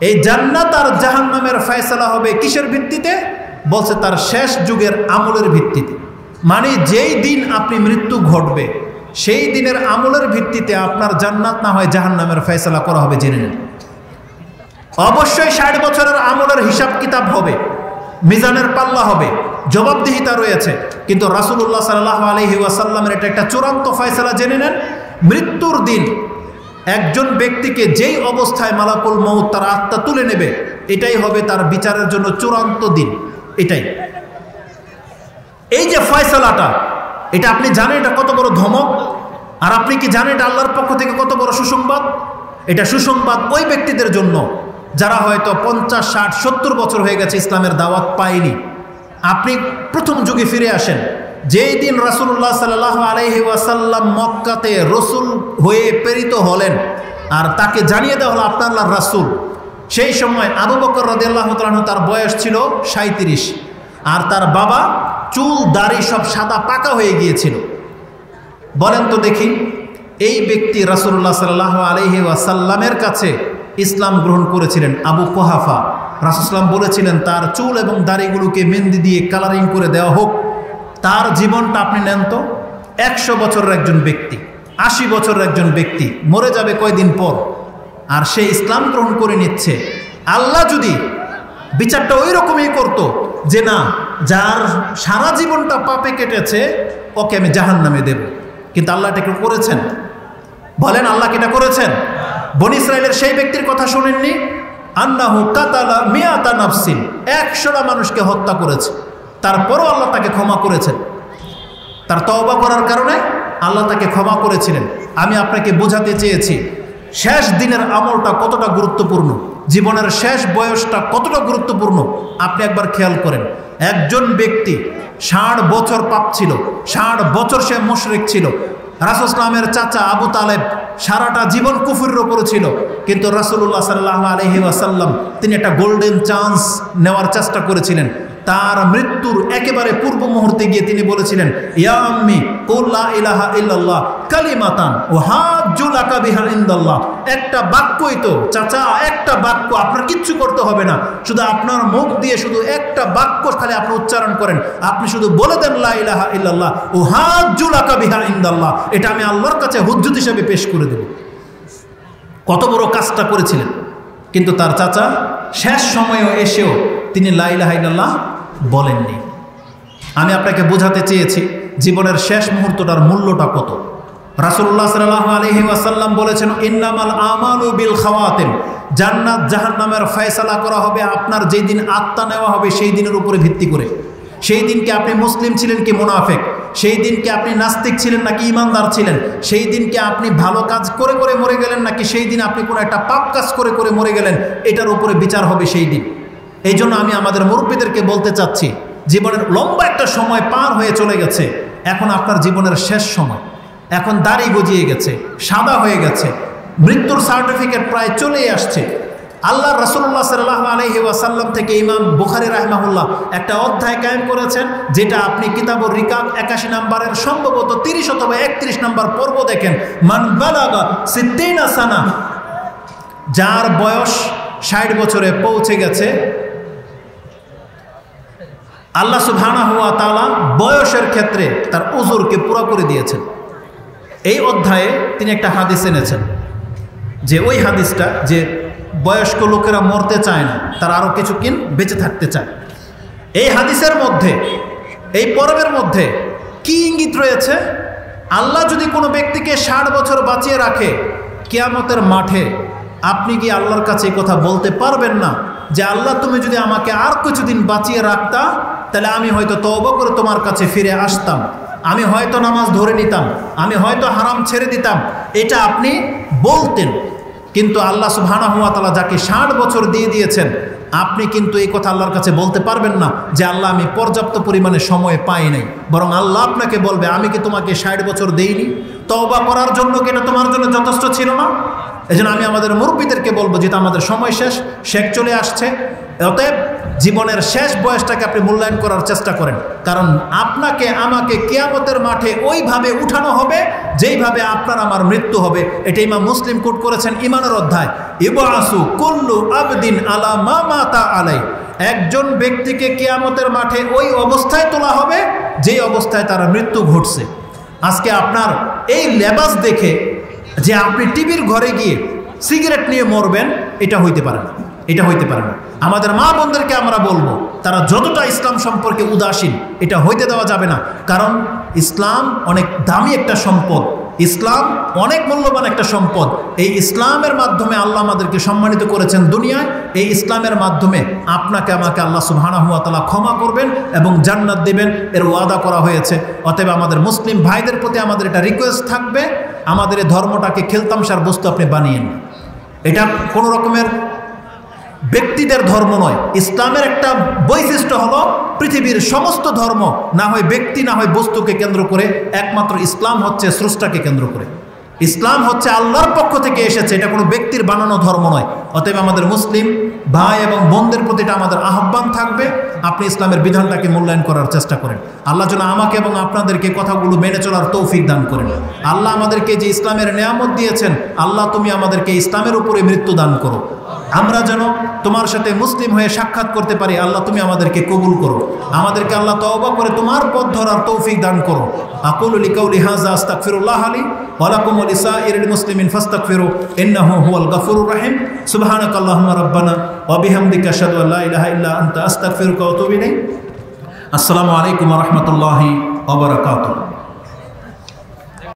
এই জান্নাত আর জাহান্নামের ফয়সালা হবে কিসের ভিত্তিতে? বলছে তার শেষ যুগের আমলের ভিত্তিতে। মানে যেই দিন আপনি মৃত্যু ঘটবে সেই দিনের আমলের ভিত্তিতে আপনার জান্নাত না হয় জাহান্নামের ফয়সালা করা হবে, জেনে নেন। অবশ্যই 60 বছরের আমলের হিসাব কিতাব হবে, মিজানের পাল্লা হবে, জবাবদিহিতা রয়েছে। কিন্তু রাসূলুল্লাহ সাল্লাল্লাহু আলাইহি ওয়াসাল্লামের এটা একটা চূড়ান্ত ফয়সালা, জেনে নেন। মৃত্যুর দিন একজন ব্যক্তিকে যেই অবস্থায় মালাকুল মউত তার আত্মা তুলে নেবে, এটাই হবে তার বিচারের জন্য চূড়ান্ত দিন। এটাই এই যে ফয়সালাটা, এটা আপনি জানেন এটা কত বড় ধমক? আর আপনি কি জানেন এটা আল্লাহর পক্ষ থেকে কত বড় সুসংবাদ? এটা সুসংবাদ ওই ব্যক্তিদের জন্য যারা হয়তো 50, 60, 70 বছর হয়ে গেছে ইসলামের দাওয়াত পায়নি। আপনি প্রথম যুগে ফিরে আসেন, যেই দিন রাসূলুল্লাহ সাল্লাল্লাহু আলাইহি ওয়াসাল্লাম মক্কাতে রসুল হয়ে প্রেরিত হলেন আর তাকে জানিয়ে দেওয়া হলো আপনার আল্লাহর রাসূল। সেই সময় আবু বকর রাদিয়াল্লাহু তাআলা আনহু তার বয়স ছিল 37, আর তার বাবা চুল দাড়ি সব সাদা পাকা হয়ে গিয়েছিল। বলেন তো দেখি, এই ব্যক্তি রাসূলুল্লাহ সাল্লাল্লাহু আলাইহি ওয়াসাল্লামের কাছে ইসলাম গ্রহণ করেছিলেন। আবু কুহাফা, রাসূল সাল্লাম বলেছিলেন তার চুল এবং দাড়িগুলোকে মেহেন্দি দিয়ে কালারিং করে দেওয়া হোক। তার জীবনটা আপনি নেন তো, 100 বছরের একজন ব্যক্তি, 80 বছরের একজন ব্যক্তি মরে যাবে কয়দিন পর, আর সে ইসলাম গ্রহণ করে নিচ্ছে। আল্লাহ যদি বিচারটা ওই রকমই করতো যে না, যার সারা জীবনটা পাপে কেটেছে ওকে আমি জাহান্নামে দেব, কিন্তু আল্লাহ এটা করেছেন? বলেন আল্লাহ এটা করেছেন? বনী ইসরাইলের সেই ব্যক্তির কথা শোনেননি? আন্নাহু কাতালা মিয়াতা নাফসিন, 100টা মানুষকে হত্যা করেছে, তারপরও আল্লাহ তাকে ক্ষমা করেছেন। তার তওবা করার কারণে আল্লাহ তাকে ক্ষমা করেছিলেন। আমি আপনাকে বোঝাতে চেয়েছি শেষ দিনের আমলটা কতটা গুরুত্বপূর্ণ, জীবনের শেষ বয়সটা কতটা গুরুত্বপূর্ণ। আপনি একবার খেয়াল করেন, একজন ব্যক্তি 60 বছর পাপ ছিল, 60 বছর সে মুশরিক ছিল। রাসূল ইসলামের চাচা আবু তালেব সারাটা জীবন কুফরের উপরে ছিল, কিন্তু রাসূলুল্লাহ সাল্লাল্লাহু আলাইহি ওয়াসাল্লাম তিনি একটা গোল্ডেন চান্স নেওয়ার চেষ্টা করেছিলেন। তার মৃত্যুর একেবারে পূর্ব মুহূর্তে গিয়ে তিনি বলেছিলেন, ইয়া আম্মি কুল লা ইলাহা ইল্লাল্লাহ কালিমাতান ওয়াহাজ্জু লাকা বিহা ইনদাল্লাহ। একটা বাক্যই তো চাচা, একটা বাক্য, আপনার কিচ্ছু করতে হবে না, শুধু আপনার মুখ দিয়ে শুধু একটা বাক্য খালি আপনি উচ্চারণ করেন, আপনি শুধু বলে দেন লা ইলাহা ইল্লাল্লাহ ওয়াহাজ্জু লাকা বিহা ইনদাল্লাহ, এটা আমি আল্লাহর কাছে হুজ্জত হিসেবে পেশ করে দেব। কত বড় কাজটা করেছিলেন। কিন্তু তার চাচা শেষ সময়েও এসেও তিনি লা ইলাহা ইল্লাল্লাহ বলেননি। আমি আপনাকে বোঝাতে চেয়েছি জীবনের শেষ মুহূর্তটার মূল্যটা কত। রাসূলুল্লাহ সাল্লাল্লাহু আলাইহি ওয়াসাল্লাম বলেছেন, ইন্নামাল আমালু বিল খাওয়াতিম, জান্নাত জাহান্নামের ফয়সালা করা হবে আপনার যেই দিন আত্মা নেওয়া হবে সেই দিনের উপরে ভিত্তি করে। সেই দিনকে আপনি মুসলিম ছিলেন কি মুনাফিক, সেই দিনকে আপনি নাস্তিক ছিলেন নাকি ইমানদার ছিলেন, সেই দিনকে আপনি ভালো কাজ করে করে মরে গেলেন নাকি সেই দিন আপনি কোনো একটা পাপ কাজ করে করে মরে গেলেন, এটার উপরে বিচার হবে সেই দিন। এই জন্য আমি আমাদের মুরব্বীদেরকে বলতে চাচ্ছি, জীবনের লম্বা একটা সময় পার হয়ে চলে গেছে, এখন আপনার জীবনের শেষ সময়, এখন দাড়ি গজিয়ে গেছে, সাদা হয়ে গেছে, মৃত্যুর সার্টিফিকেট প্রায় চলেই আসছে। আল্লাহ রাসূলুল্লাহ সাল্লাল্লাহু আলাইহি ওয়াসাল্লাম থেকে ইমাম বুখারী রাহিমাহুল্লাহ একটা অধ্যায় কায়েম করেছেন, যেটা আপনি কিতাবুর রিকাব 81 নম্বরের সম্ভবত 30 অথবা 31 নম্বর পর্ব দেখেন, মান বালাগা 60 সানা, যার বয়স 60 বছরে পৌঁছে গেছে, আল্লাহ সুবহানাহু ওয়া তাআলা বয়সের ক্ষেত্রে তার উযরকে পুরো করে দিয়েছেন। এই অধ্যায়ে তিনি একটা হাদিস এনেছেন, যে ওই হাদিসটা যে বয়স্ক লোকেরা মরতে চায় না, তারা আরও কিছুদিন বেঁচে থাকতে চায়। এই হাদিসের মধ্যে, এই পর্বের মধ্যে কি ইঙ্গিত রয়েছে? আল্লাহ যদি কোনো ব্যক্তিকে 60 বছর বাঁচিয়ে রাখে, কিয়ামতের মাঠে আপনি কি আল্লাহর কাছে এই কথা বলতে পারবেন না যে আল্লাহ তুমি যদি আমাকে আর কিছুদিন বাঁচিয়ে রাখতা, তাহলে আমি হয়তো তওবা করে তোমার কাছে ফিরে আসতাম, আমি হয়তো নামাজ ধরে নিতাম, আমি হয়তো হারাম ছেড়ে দিতাম, এটা আপনি বলতেন। কিন্তু আল্লাহ সুবহানাহু ওয়া তাআলা যাকে 60 বছর দিয়ে দিয়েছেন, আপনি কিন্তু এই কথা আল্লাহর কাছে বলতে পারবেন না যে আল্লাহ আমি পর্যাপ্ত পরিমাণে সময় পাই নাই, বরং আল্লাহ আপনাকে বলবে আমি কি তোমাকে 60 বছর দেইনি? তওবা করার জন্য কি এটা তোমার জন্য যথেষ্ট ছিল না? এই জন্য আমি আমাদের মুরব্বীদেরকে বলবো, যেটা আমাদের সময় শেষ চলে আসছে, অতএব জীবনের শেষ বয়সটাকে আপনি মূল্যায়ন করার চেষ্টা করেন, কারণ আপনাকে আমাকে কিয়ামতের মাঠে ওইভাবে উঠানো হবে যেইভাবে আপনার আমার মৃত্যু হবে। এটা ইমাম মুসলিম কোট করেছেন ঈমানের অধ্যায়, ইবআসু কুল্লু আবদিন আলা মা মাতা আলাই। একজন ব্যক্তিকে কিয়ামতের মাঠে ওই অবস্থায় তোলা হবে যেই অবস্থায় তার মৃত্যু ঘটছে। আজকে আপনার এই লেবাস দেখে যে আপনি টিভির ঘরে গিয়ে সিগারেট নিয়ে মরবেন, এটা হইতে পারে না, এটা হইতে পারে না। আমাদের মা বোনদেরকে আমরা বলবো, তারা যতটা ইসলাম সম্পর্কে উদাসীন, এটা হইতে দেওয়া যাবে না। কারণ ইসলাম অনেক দামি একটা সম্পদ, ইসলাম অনেক মূল্যবান একটা সম্পদ। এই ইসলামের মাধ্যমে আল্লাহ আমাদেরকে সম্মানিত করেছেন দুনিয়ায়। এই ইসলামের মাধ্যমে আপনাকে আমাকে আল্লাহ সুবহানাহু ওয়া তাআলা ক্ষমা করবেন এবং জান্নাত দিবেন, এর ওয়াদা করা হয়েছে। অতএব আমাদের মুসলিম ভাইদের প্রতি আমাদের এটা রিকোয়েস্ট থাকবে, আমাদের এই ধর্মটাকে খেলতামশার বস্তু আপনি বানিয়েন। এটা কোনো রকমের ব্যক্তিদের ধর্ম নয়। ইসলামের একটা বৈশিষ্ট্য হলো পৃথিবীর সমস্ত ধর্ম না হয় ব্যক্তি না হয় বস্তুকে কেন্দ্র করে, একমাত্র ইসলাম হচ্ছে স্রষ্টাকে কেন্দ্র করে। ইসলাম হচ্ছে আল্লাহর পক্ষ থেকে এসেছে, এটা কোনো ব্যক্তির বানানো ধর্ম নয়। অতএব আমাদের মুসলিম ভাই এবং বোনদের প্রতি এটা আমাদের আহ্বান থাকবে, আপনি ইসলামের বিধানটাকে মূল্যায়ন করার চেষ্টা করেন। আল্লাহ যেন আমাকে এবং আপনাদেরকে কথাগুলো মেনে চলার তৌফিক দান করেন। আল্লাহ আমাদেরকে যে ইসলামের নেয়ামত দিয়েছেন, আল্লাহ তুমি আমাদেরকে ইসলামের উপরে মৃত্যু দান করো। আমরা যেন তোমার সাথে মুসলিম হয়ে সাক্ষাৎ করতে পারি, আল্লাহ তুমি আমাদেরকে কবুল করো। আমাদেরকে আল্লাহ তওবা করে তোমার পথ ধরার তৌফিক দান করো। আকুলু লিকাউলি হাযা আস্তাগফিরুল্লাহ লি ওয়া লাকুম ওয়া লিসাইরিল মুসলিমিন ফাস্তাগফিরু ইন্নাহু হুয়াল গফুরুর রহিম। সুবহানাকাল্লাহুম্মা রাব্বানা ওয়া বিহামদিকা আশহাদু আল্লা ইলাহা ইল্লা আনতা আস্তাগফিরুকা ওয়া আতুবু ইলাইক। আসসালামু আলাইকুম ওয়া রাহমাতুল্লাহি ওয়া বারাকাতুহু।